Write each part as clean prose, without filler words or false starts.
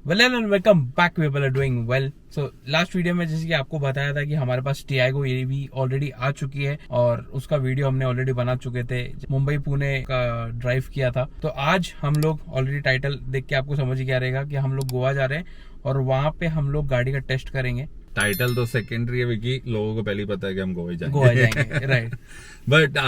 Well and welcome back, people are doing well. So last video में जैसे कि आपको बताया था कि हमारे पास टियागो ये भी ऑलरेडी आ चुकी है और उसका वीडियो हमने ऑलरेडी बना चुके थे। मुंबई पुणे का ड्राइव किया था। तो आज हम लोग ऑलरेडी टाइटल देख के आपको समझ ही क्या रहेगा कि हम लोग गोवा जा रहे हैं और वहां पे हम लोग गाड़ी का टेस्ट करेंगे। टाइटल तो सेकेंडरी है विकी, लोगों को पहले ही पता है कि हम गोवा जाएंगे। Right. But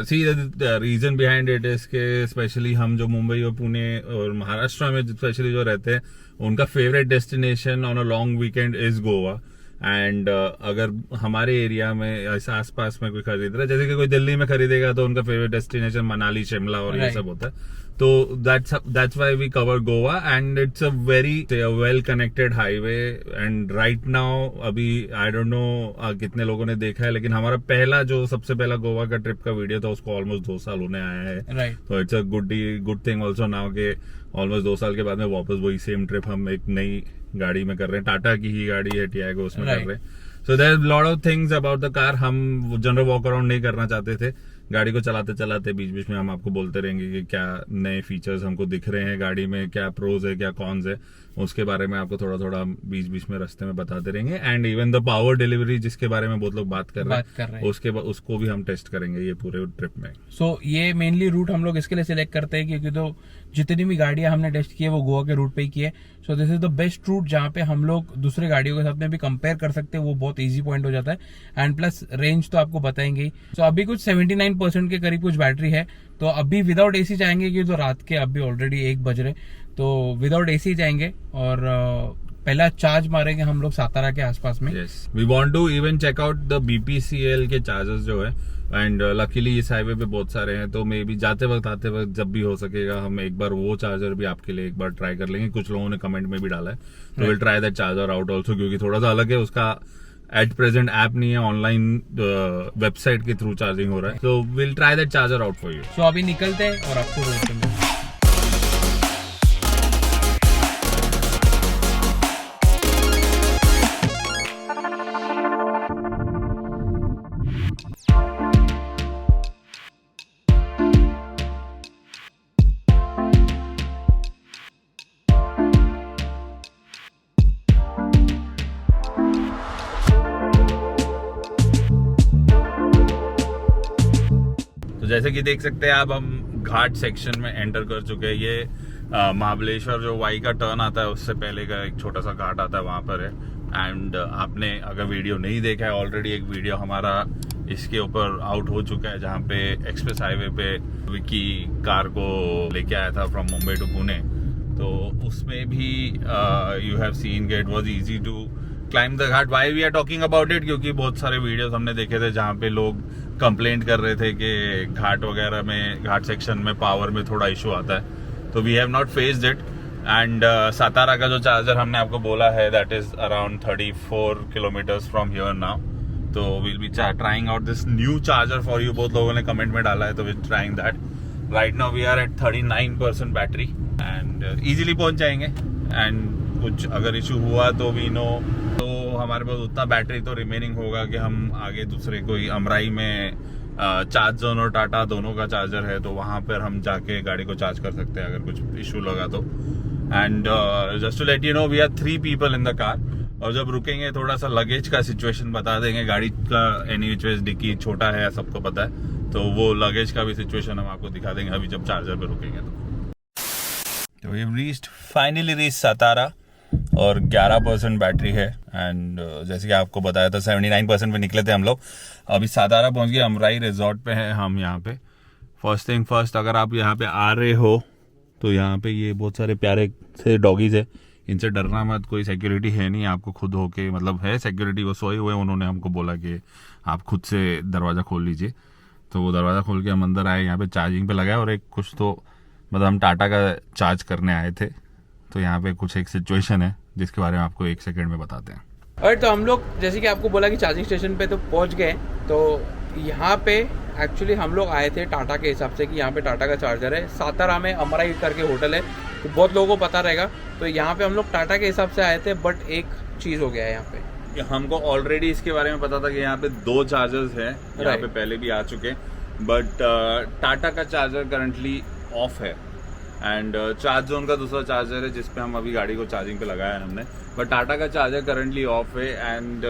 see the reason behind it is के स्पेशली हम जो मुंबई और पुणे और महाराष्ट्र में स्पेशली जो रहते हैं उनका favourite destination on a long weekend is Goa. And अगर हमारे एरिया में ऐसा आसपास में कोई खरीद रहा है, जैसे कि कोई दिल्ली में खरीदेगा तो उनका फेवरेट डेस्टिनेशन मनाली, शिमला और ये सब होता है। तो that's why we cover Goa and it's a very well connected highway and right now अभी I don't know कितने लोगों ने देखा है, लेकिन हमारा पहला जो सबसे पहला गोवा का ट्रिप का वीडियो था उसको ऑलमोस्ट 2 साल होने आया है। तो it's a good thing also now के ऑलमोस्ट 2 साल के बाद में वापस वही सेम ट्रिप हम एक नई गाड़ी में कर रहे हैं। टाटा की ही गाड़ी है टियागो, उसमें कर रहे हैं। So there lot of things about the car. हम जनरल वॉक अराउंड नहीं करना चाहते थे। गाड़ी को चलाते चलाते बीच बीच में हम आपको बोलते रहेंगे कि क्या नए फीचर्स हमको दिख रहे हैं गाड़ी में, क्या प्रोज है क्या कॉन्स है, उसके बारे में आपको थोड़ा थोड़ा बीच बीच में रास्ते में बताते रहेंगे। And even the power delivery जिसके बारे में बहुत लोग बात कर रहे हैं उसको भी हम टेस्ट करेंगे ये पूरे ट्रिप में। सो ये मेनली रूट हम लोग इसके लिए सिलेक्ट करते हैं क्योंकि तो जितनी भी गाड़ियां हमने टेस्ट की है वो गोवा के रूट पे ही की है। So this is the best route जहाँ पे हम लोग दूसरे गाड़ियों के साथ में भी कंपेयर कर सकते हैं। वो बहुत इजी पॉइंट हो जाता है एंड प्लस रेंज तो आपको बताएंगे ही। सो अभी कुछ 79% के करीब कुछ बैटरी है। तो अभी विदाउट एसी जाएंगे क्योंकि तो रात के अभी ऑलरेडी 1 बज रहे, तो विदाउट एसी जाएंगे और पहला चार्ज मारेंगे हम लोग सातारा के आसपास में। We want to even check out the BPCL के चार्जर्स जो है एंड लकीली इस हाईवे पे बहुत सारे हैं, तो मे बी जाते वक्त आते वक्त जब भी हो सकेगा हम एक बार वो चार्जर भी आपके लिए एक बार ट्राई कर लेंगे। कुछ लोगों ने कमेंट में भी डाला है, तो will try that charger out also, क्योंकि थोड़ा सा अलग है। उसका एट प्रेजेंट ऐप नहीं है, ऑनलाइन वेबसाइट के थ्रू चार्जिंग हो रहा है। तो will try that charger out for you. So अभी निकलते हैं और आपको रोड पे मिलते हैं। जैसे कि देख सकते हैं आप, हम घाट सेक्शन में एंटर कर चुके हैं। ये महाबलेश्वर जो वाई का टर्न आता है उससे पहले का एक छोटा सा घाट आता है, वहां पर है। एंड आपने अगर वीडियो नहीं देखा है, ऑलरेडी एक वीडियो हमारा इसके ऊपर आउट हो चुका है जहाँ पे एक्सप्रेस हाईवे पे विकी कार को लेके आया था फ्रॉम मुंबई टू पुणे। तो उसमें भी यू हैव सीन कि it was easy to climb the ghat. Why we are talking about it, क्योंकि बहुत सारे वीडियोस हमने देखे थे जहाँ पे लोग कंप्लेंट कर रहे थे कि घाट वगैरह में, घाट सेक्शन में पावर में थोड़ा इशू आता है। तो we have not faced it. And Satara का जो चार्जर हमने आपको बोला है that is around 34 kilometres from here now. तो will be trying out this new charger for you. बहुत लोगों ने कमेंट में डाला है, तो will trying that. Right now we are at 39% battery and easily पहुंच जाएंगे। एंड कुछ अगर इशू हुआ तो वी नो, तो हमारे पास उतना बैटरी तो रिमेनिंग होगा कि हम आगे दूसरे कोई अमराई में चार्ज जोन और टाटा दोनों का चार्जर है, तो वहां पर हम जाके गाड़ी को चार्ज कर सकते हैं अगर कुछ इशू लगा तो। And just to let you know we are 3 people in the car. और जब रुकेंगे थोड़ा सा लगेज का सिचुएशन बता देंगे। गाड़ी का एनी विच वेज डिक्की छोटा है, सबको पता है, तो वो लगेज का भी सिचुएशन हम आपको दिखा देंगे अभी जब चार्जर पे रुकेंगे। तो we reached, finally reach Satara और 11% बैटरी है। एंड जैसे कि आपको बताया था 79% पे निकले थे हम लोग। अभी सातारा पहुंच गए, अमराई रिजॉर्ट पे हैं हम यहाँ पे। फर्स्ट थिंग फर्स्ट, अगर आप यहाँ पे आ रहे हो तो यहाँ पे ये बहुत सारे प्यारे से डॉगीज है, इनसे डरना मत। कोई सिक्योरिटी है नहीं, आपको खुद होके, मतलब है सिक्योरिटी, वो सोए हुए, उन्होंने हमको बोला कि आप खुद से दरवाज़ा खोल लीजिए। तो वो दरवाज़ा खोल के हम अंदर आए, यहाँ पे चार्जिंग पे लगाए। और एक कुछ तो मतलब हम टाटा का चार्ज करने आए थे, तो यहाँ पे कुछ एक सिचुएशन है जिसके बारे में आपको 1 सेकंड में बताते हैं। और तो हम लोग जैसे कि आपको बोला कि चार्जिंग स्टेशन पे तो पहुंच गए। तो यहाँ पे एक्चुअली हम लोग आए थे टाटा के हिसाब से कि यहाँ पे टाटा का चार्जर है। सातारा में अमराई करके होटल है, तो बहुत लोगों को पता रहेगा। तो यहाँ पे हम लोग टाटा के हिसाब से आए थे, बट एक चीज़ हो गया है यहाँ पे। हमको ऑलरेडी इसके बारे में पता था कि यहाँ पे 2 चार्जर्स हैं, यहाँ पे पहले भी आ चुके, बट टाटा का चार्जर करंटली ऑफ है। एंड चार्ज जोन का दूसरा चार्जर है जिसपे हम अभी गाड़ी को चार्जिंग पे लगाया है हमने, बट टाटा का चार्जर करंटली ऑफ है। एंड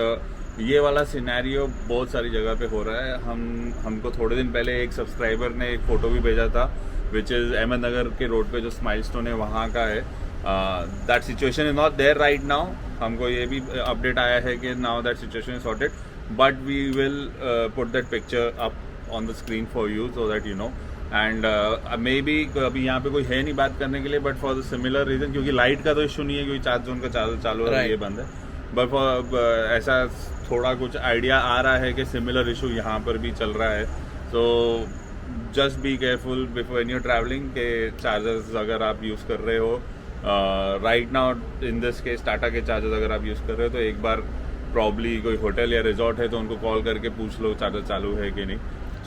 ये वाला सिनेरियो बहुत सारी जगह पे हो रहा है। हमको थोड़े दिन पहले एक सब्सक्राइबर ने एक फ़ोटो भी भेजा था विच इज़ अहमदनगर के रोड पे जो स्माइलस्टोन है वहाँ का है। That situation is not there right now. हमको ये भी अपडेट आया है कि now that situation is sorted, but we will put that picture up on the screen for you so that you know. And maybe अभी यहाँ पे कोई है नहीं बात करने के लिए, but for the similar reason, क्योंकि लाइट का तो इशू नहीं है क्योंकि चार्ज जोन का चालू है, ये बंद है, बट फॉर ऐसा थोड़ा कुछ आइडिया आ रहा है कि सिमिलर इशू यहाँ पर भी चल रहा है। So just be careful before when you are travelling के चार्जर्स अगर आप यूज़ कर रहे हो right now in this case Tata के चार्जर्स अगर आप यूज़ कर रहे हो तो एक बार प्रॉब्ली कोई होटल या रिजॉर्ट है तो उनको कॉल करके पूछ लो चार्जर चालू है कि नहीं।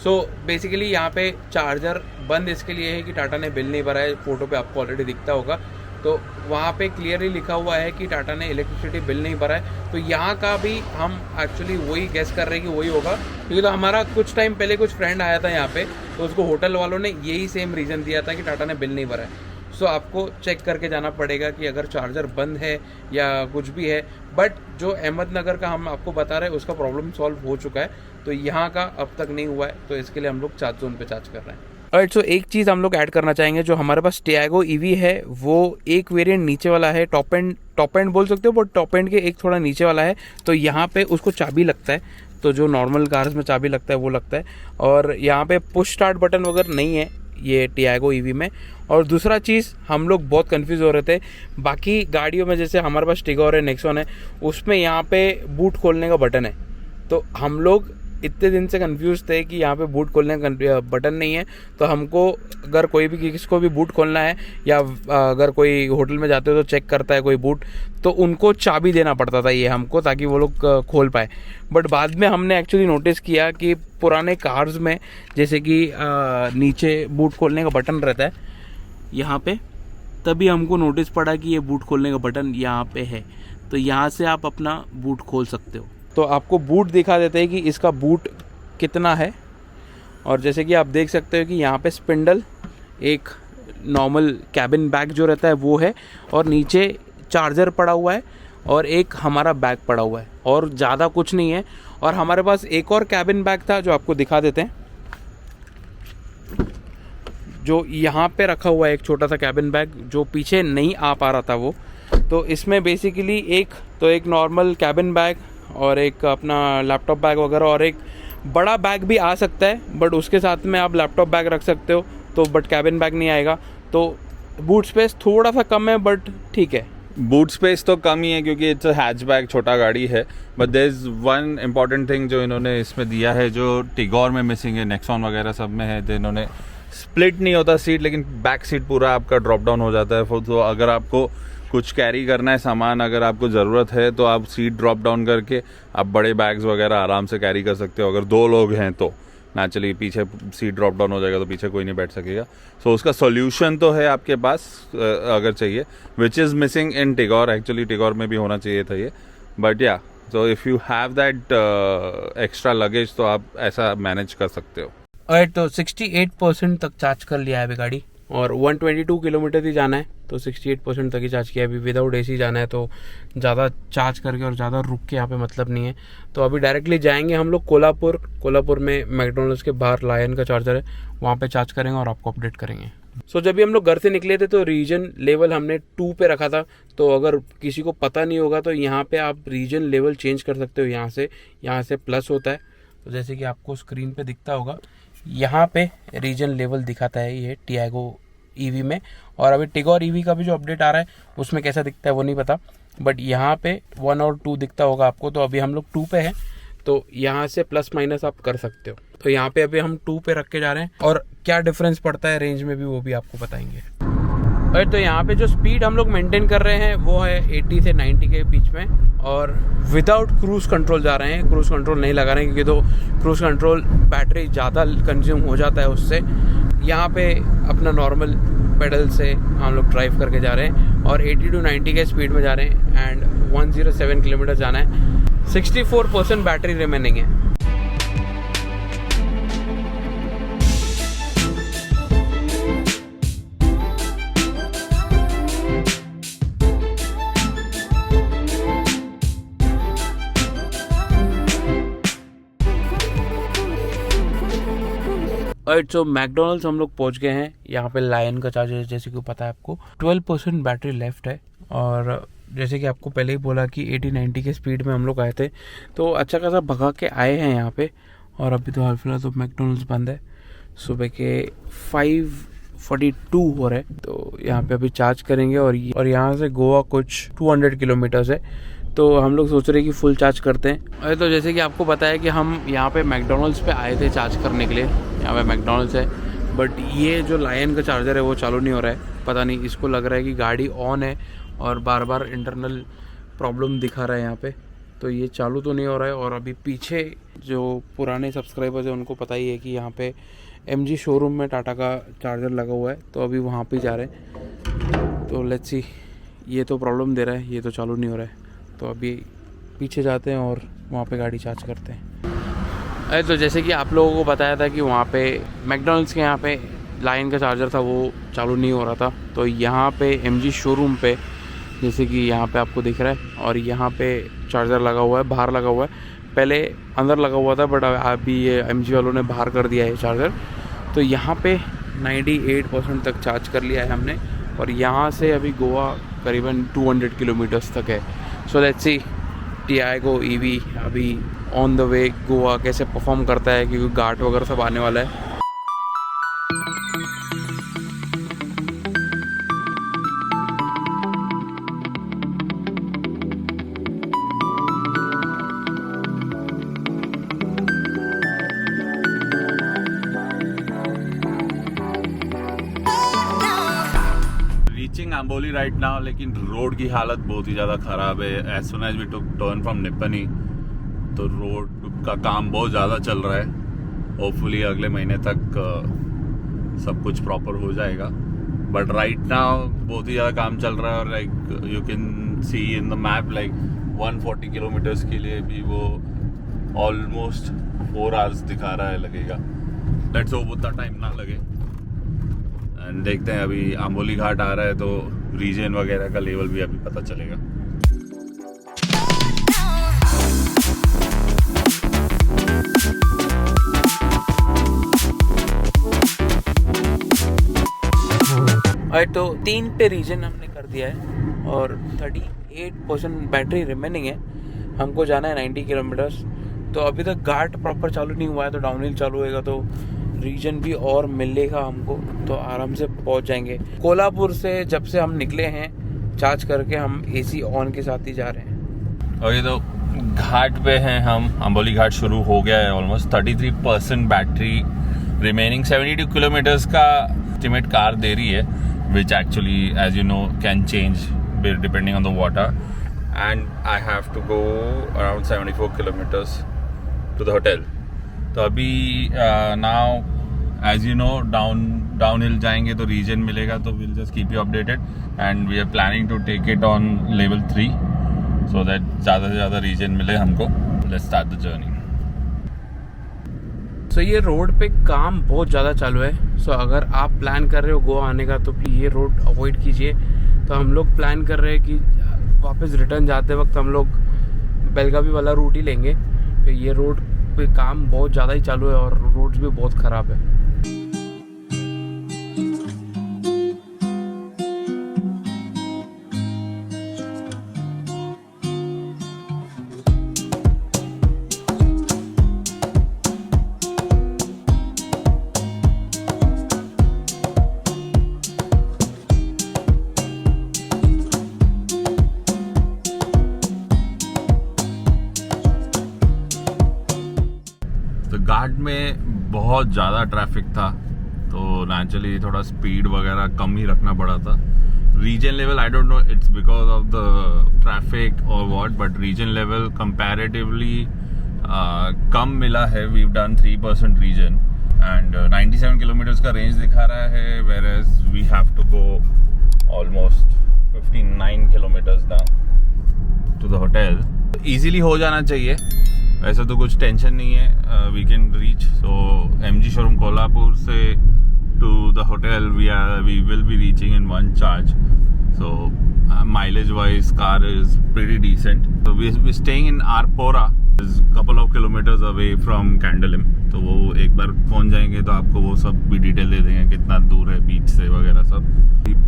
सो बेसिकली यहाँ पे चार्जर बंद इसके लिए है कि टाटा ने बिल नहीं भरा है, फोटो पे आपको ऑलरेडी दिखता होगा, तो वहाँ पे क्लियरली लिखा हुआ है कि टाटा ने इलेक्ट्रिसिटी बिल नहीं भरा है। तो यहाँ का भी हम एक्चुअली वही गेस कर रहे हैं कि वही होगा, क्योंकि तो हमारा कुछ टाइम पहले कुछ फ्रेंड आया था यहाँ पे, तो उसको होटल वालों ने यही सेम रीज़न दिया था कि टाटा ने बिल नहीं भरा है। सो आपको चेक करके जाना पड़ेगा कि अगर चार्जर बंद है या कुछ भी है, बट जो अहमदनगर का हम आपको बता रहे हैं उसका प्रॉब्लम सॉल्व हो चुका है, तो यहाँ का अब तक नहीं हुआ है, तो इसके लिए हम लोग चार्ज जोन पे चार्ज कर रहे हैं। राइट, सो एक चीज़ हम लोग ऐड करना चाहेंगे, जो हमारे पास टियागो ईवी है वो एक वेरिएंट नीचे वाला है, टॉप एंड बोल सकते हो, बट टॉप एंड के एक थोड़ा नीचे वाला है, तो यहाँ पे उसको चाबी लगता है, तो जो नॉर्मल कार्स में चाबी लगता है वो लगता है, और यहाँ पे पुश स्टार्ट बटन वगैरह नहीं है ये टियागो ईवी में। और दूसरा चीज़ हम लोग बहुत कंफ्यूज हो रहे थे, बाकी गाड़ियों में जैसे हमारे पास टिगोर है, नेक्सॉन है, उसमें यहाँ पे बूट खोलने का बटन है, तो हम लोग इतने दिन से कंफ्यूज थे कि यहाँ पे बूट खोलने का बटन नहीं है, तो हमको अगर कोई भी किसको भी बूट खोलना है या अगर कोई होटल में जाते हो तो चेक करता है कोई बूट, तो उनको चाबी देना पड़ता था ये हमको, ताकि वो लोग खोल पाए। बट बाद में हमने एक्चुअली नोटिस किया कि पुराने कार्स में जैसे कि नीचे बूट खोलने का बटन रहता है यहाँ पे, तभी हमको नोटिस पड़ा कि ये बूट खोलने का बटन यहाँ पे है, तो यहाँ से आप अपना बूट खोल सकते हो। तो आपको बूट दिखा देते हैं कि इसका बूट कितना है, और जैसे कि आप देख सकते हो कि यहाँ पे स्पिंडल, एक नॉर्मल कैबिन बैग जो रहता है वो है, और नीचे चार्जर पड़ा हुआ है, और एक हमारा बैग पड़ा हुआ है, और ज़्यादा कुछ नहीं है। और हमारे पास एक और कैबिन बैग था जो आपको दिखा देते हैं, जो यहाँ पे रखा हुआ है, एक छोटा सा कैबिन बैग जो पीछे नहीं आ पा रहा था वो। तो इसमें बेसिकली एक नॉर्मल कैबिन बैग और एक अपना लैपटॉप बैग वगैरह, और एक बड़ा बैग भी आ सकता है, बट उसके साथ में आप लैपटॉप बैग रख सकते हो, तो बट कैबिन बैग नहीं आएगा। तो बूट स्पेस थोड़ा सा कम है, बट ठीक है, बूट स्पेस तो कम ही है क्योंकि इट्स हैचबैक, छोटा गाड़ी है। But there is one important thing जो इन्होंने इसमें दिया है, जो टिगोर में मिसिंग है, नेक्सॉन वगैरह सब में है, तो इन्होंने स्प्लिट नहीं होता सीट, लेकिन बैक सीट पूरा आपका ड्रॉप डाउन हो जाता है। तो अगर आपको कुछ कैरी करना है सामान, अगर आपको ज़रूरत है, तो आप सीट ड्रॉप डाउन करके आप बड़े बैग्स वगैरह आराम से कैरी कर सकते हो। अगर 2 लोग हैं तो नेचुरली पीछे सीट ड्रॉप डाउन हो जाएगा तो पीछे कोई नहीं बैठ सकेगा। सो उसका सॉल्यूशन तो है आपके पास अगर चाहिए, which is missing in Tigor. Actually Tigor में भी होना चाहिए था ये, बट या so if you have that extra luggage तो आप ऐसा मैनेज कर सकते हो। और तो 68% तक चार्ज कर लिया है अभी गाड़ी, और 122 किलोमीटर ही जाना है, तो 68% तक ही चार्ज किया। अभी विदाउट एसी जाना है, तो ज़्यादा चार्ज करके और ज़्यादा रुक के यहाँ पे मतलब नहीं है। तो अभी डायरेक्टली जाएंगे हम लोग कोल्हापुर में मैकडोनल्ड्स के बाहर लायन का चार्जर है, वहाँ पे चार्ज करेंगे और आपको अपडेट करेंगे। सो जब भी हम लोग घर से निकले थे तो रीजन लेवल हमने 2 पे रखा था, तो अगर किसी को पता नहीं होगा तो यहाँ पे आप रीजन लेवल चेंज कर सकते हो। यहाँ से प्लस होता है, तो जैसे कि आपको स्क्रीन पे दिखता होगा, यहाँ पे रीजन लेवल दिखाता है ये टियागो ईवी में। और अभी टिगोर ईवी का भी जो अपडेट आ रहा है उसमें कैसा दिखता है वो नहीं पता, बट यहाँ पे 1 और 2 दिखता होगा आपको। तो अभी हम लोग 2 पे हैं, तो यहाँ से प्लस माइनस आप कर सकते हो। तो यहाँ पे अभी हम 2 पे रख के जा रहे हैं, और क्या डिफरेंस पड़ता है रेंज में भी वो भी आपको बताएंगे। और तो यहाँ पे जो स्पीड हम लोग मेंटेन कर रहे हैं वो है 80 से 90 के बीच में, और विदाउट क्रूज कंट्रोल जा रहे हैं। क्रूज कंट्रोल नहीं लगा रहे हैं क्योंकि तो क्रूज कंट्रोल बैटरी ज़्यादा कंज्यूम हो जाता है उससे। यहाँ पे अपना नॉर्मल पेडल से हम लोग ड्राइव करके जा रहे हैं, और 80 to 90 के स्पीड में जा रहे हैं, एंड 107 किलोमीटर जाना है। 64% बैटरी रिमेनिंग है। ऑलराइट, सो मैकडोनल्ड्स हम लोग पहुंच गए हैं। यहाँ पे लायन का चार्जर जैसे कि पता है आपको 12% बैटरी लेफ्ट है, और जैसे कि आपको पहले ही बोला कि 80-90 के स्पीड में हम लोग आए थे, तो अच्छा खासा भगा के आए हैं यहाँ पे। और अभी तो हाल फिलहाल तो मैकडोनल्ड्स बंद है, सुबह के 5:42 हो रहे हैं। तो यहाँ पे अभी चार्ज करेंगे, और यहाँ से गोवा कुछ 200 किलोमीटर्स है, तो हम लोग सोच रहे हैं कि फुल चार्ज करते हैं। अरे तो जैसे कि आपको पता है कि हम यहाँ पे मैकडोनल्ड्स पे आए थे चार्ज करने के लिए, यहाँ पे मैकडोनल्ड्स है, बट ये जो लायन का चार्जर है वो चालू नहीं हो रहा है। पता नहीं, इसको लग रहा है कि गाड़ी ऑन है और बार बार इंटरनल प्रॉब्लम दिखा रहा है यहाँ पे, तो ये चालू तो नहीं हो रहा है। और अभी पीछे जो पुराने सब्सक्राइबर्स हैं उनको पता ही है कि यहाँ पे MG शोरूम में टाटा का चार्जर लगा हुआ है, तो अभी वहाँ पे जा रहे हैं। तो लेट्स सी, ये तो प्रॉब्लम दे रहा है, ये तो चालू नहीं हो रहा है, तो अभी पीछे जाते हैं और वहाँ पे गाड़ी चार्ज करते हैं। अरे तो जैसे कि आप लोगों को बताया था कि वहाँ पे मैकडोनल्ड्स के यहाँ पे लायन का चार्जर था वो चालू नहीं हो रहा था, तो यहाँ पे MG शोरूम पे जैसे कि यहाँ पे आपको दिख रहा है, और यहाँ पे चार्जर लगा हुआ है, बाहर लगा हुआ है। पहले अंदर लगा हुआ था, बट अभी ये MG वालों ने बाहर कर दिया है चार्जर। तो यहाँ पे 98% तक चार्ज कर लिया है हमने, और यहाँ से अभी गोवा करीबन 200 किलोमीटर्स तक है। So let's see Tiago EV अभी ऑन द वे गोवा कैसे परफॉर्म करता है, क्योंकि घाट वगैरह सब आने वाला है। रीचिंग अम्बोली राइट नाउ, लेकिन रोड की हालत बहुत ही ज़्यादा ख़राब है। As soon as we took turn from Nipani, तो रोड का काम बहुत ज़्यादा चल रहा है। होपफुली अगले महीने तक सब कुछ प्रॉपर हो जाएगा, बट राइट नाउ बहुत ही ज़्यादा काम चल रहा है। और like you can see in the map, like 140 kilometres के लिए भी वो ऑलमोस्ट 4 आवर्स दिखा रहा है लगेगा। लेट्स होप उतना टाइम ना लगे। एंड देखते हैं, अभी आंबोली घाट आ रहा है तो रीजन वगैरह का लेवल भी अभी पता चलेगा। तो 3 पे रीजन हमने कर दिया है, और 38% बैटरी रिमेनिंग है। हमको जाना है 90 किलोमीटर्स, तो अभी तक घाट प्रॉपर चालू नहीं हुआ है, तो डाउनहिल चालू होएगा तो रीजन भी और मिलेगा हमको, तो आराम से पहुंच जाएंगे। कोल्हापुर से जब से हम निकले हैं चार्ज करके, हम AC ऑन के साथ ही जा रहे हैं। और ये तो घाट पे हैं हम, अम्बोली घाट शुरू हो गया है। ऑलमोस्ट 33% बैटरी रिमेनिंग, 72 किलोमीटर्स का एस्टिमेट कार दे रही है, which actually as you know can change depending on the water. And I have to go around 74 kilometres to the hotel. तो अभी now as you know down hill जाएंगे तो regen मिलेगा, तो will just keep you updated. And we are planning to take it on level 3 so that ज़्यादा से ज़्यादा regen मिले हमको। Let's start the journey. So ये रोड पे काम बहुत ज़्यादा चालू है, सो अगर आप प्लान कर रहे हो गोवा आने का तो प्लीज़ ये रोड अवॉइड कीजिए। तो हम लोग प्लान कर रहे हैं कि वापस रिटर्न जाते वक्त हम लोग बेलगावी वाला रूट ही लेंगे। तो ये रोड पे काम बहुत ज़्यादा ही चालू है, और रोड्स भी बहुत ख़राब है। घाट में बहुत ज़्यादा ट्रैफिक था, तो नेचुरली थोड़ा स्पीड वगैरह कम ही रखना पड़ा था। Regen level I don't know it's because of the traffic और what, but regen level comparatively कम मिला है। We done 3% regen and 97 kilometres का रेंज दिखा रहा है, whereas we have to go almost 59 kilometres now to the hotel. Easily हो जाना चाहिए, वैसे तो कुछ टेंशन नहीं है। We can reach, so MG showroom Kolhapur से to the hotel we will be reaching in 1 charge. So mileage wise car is pretty decent. So we're staying in Arpora, is couple of kilometers away from Candolim. तो वो एक बार पहुंच जाएंगे तो आपको वो सब भी डिटेल दे देंगे कितना दूर है बीच से वगैरह सब।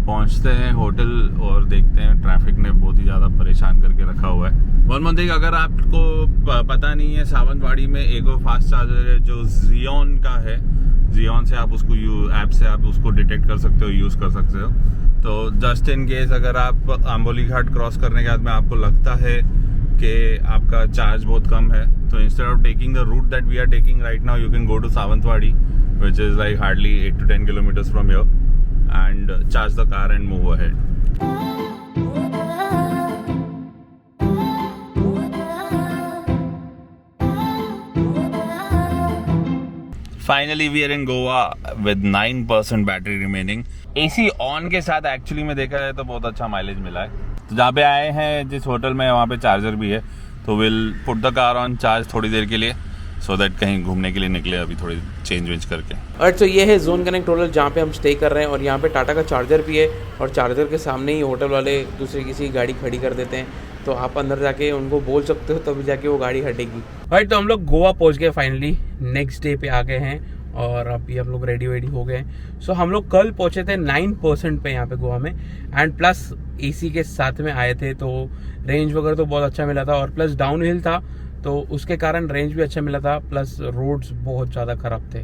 पहुंचते हैं होटल और देखते हैं, ट्रैफिक ने बहुत ही ज़्यादा परेशान करके रखा हुआ है। वन मंथ एक अगर आपको पता नहीं है, सावंतवाड़ी में एगो फास्ट चार्जर है जो जियोन का है। जियोन से आप उसको ऐप से आप उसको डिटेक्ट कर सकते हो, यूज़ कर सकते हो। तो जस्ट इन केस अगर आप आंबोली घाट क्रॉस करने के बाद में आपको लगता है कि आपका चार्ज बहुत कम है, तो instead of taking the route that we are taking right now, you can go to Sawantwadi which is like hardly 8 to 10 kilometers from here, and charge the car and move ahead. Finally we are in Goa with 9% battery remaining. AC on के साथ actually में देखा जाए तो बहुत अच्छा mileage मिला है। तो जहाँ पे आए हैं जिस होटल में, वहाँ पे चार्जर भी है, तो will put the car on charge थोड़ी देर के लिए, सो दैट कहीं घूमने के लिए निकले अभी थोड़ी चेंज वेंज करके। और तो ये है जोन कनेक्ट होटल जहाँ पे हम स्टे कर रहे हैं, और यहाँ पे टाटा का चार्जर भी है, और चार्जर के सामने ही होटल वाले दूसरी किसी गाड़ी खड़ी कर देते हैं, तो आप अंदर जाके उनको बोल सकते हो, तभी जाके वो गाड़ी हटेगी। राइट, तो हम लोग गोवा पहुँच गए फाइनली, नेक्स्ट डे पे आ गए हैं, और अभी हम लोग रेडी वेडी हो गए। सो हम लोग कल पहुँचे थे 9% पे यहाँ पे गोवा में, एंड प्लस AC के साथ में आए थे, तो रेंज वगैरह तो बहुत अच्छा मिला था, और प्लस डाउन हिल था तो उसके कारण रेंज भी अच्छा मिला था, प्लस रोड्स बहुत ज़्यादा खराब थे।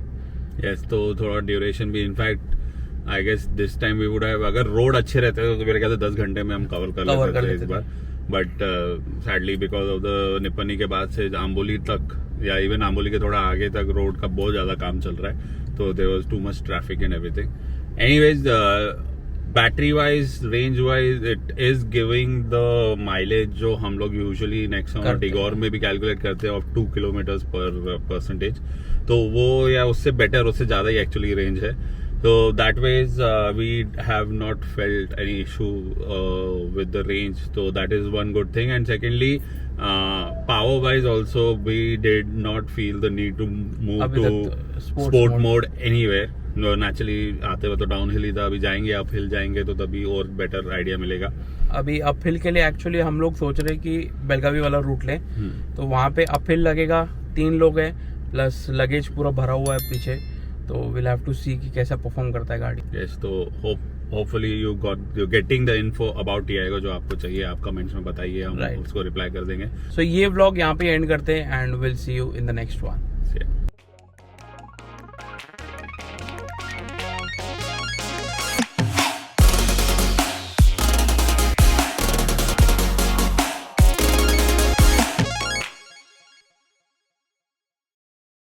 यस, तो थोड़ा ड्यूरेशन भी, in fact I guess this time we would have, अगर रोड अच्छे रहते तो मेरे ख्याल से 10 घंटे में हम कवर कर लेते थे इस बार। But sadly because of the Nipani के बाद से आंबोली तक, या इवन आंबोली के थोड़ा आगे तक रोड का बहुत ज़्यादा काम चल रहा है, तो there was too much traffic and everything. Anyways, battery wise, range wise, it is giving the mileage जो हम लोग यूजुअली नेक्सॉन और टिगोर में भी कैलकुलेट करते हैं, ऑफ 2 किलोमीटर्स पर परसेंटेज, तो वो या उससे बेटर, उससे ज़्यादा ही एक्चुअली रेंज है। So that ways we have not felt any issue with the range, so that is one good thing. And secondly, power wise also we did not feel the need to move to sport mode anywhere. No, naturally आते हुए तो down hill ही था, अभी जाएंगे up hill जाएंगे तो तभी और बेटर आइडिया मिलेगा। अभी अप हिल के लिए एक्चुअली हम लोग सोच रहे कि बेलगावी वाला रूट लें, तो वहाँ पे अप हिल लगेगा, 3 लोग हैं, प्लस लगेज पूरा भरा हुआ है पीछे, तो विल हैव टू सी कि कैसा परफॉर्म करता है गाड़ी। यस, तो hopefully you getting the info about TI जो आपको चाहिए, आप कमेंट्स में बताइए, हम उसको रिप्लाई कर देंगे। सो ये व्लॉग यहाँ पे एंड करते हैं, and will see you in the next one.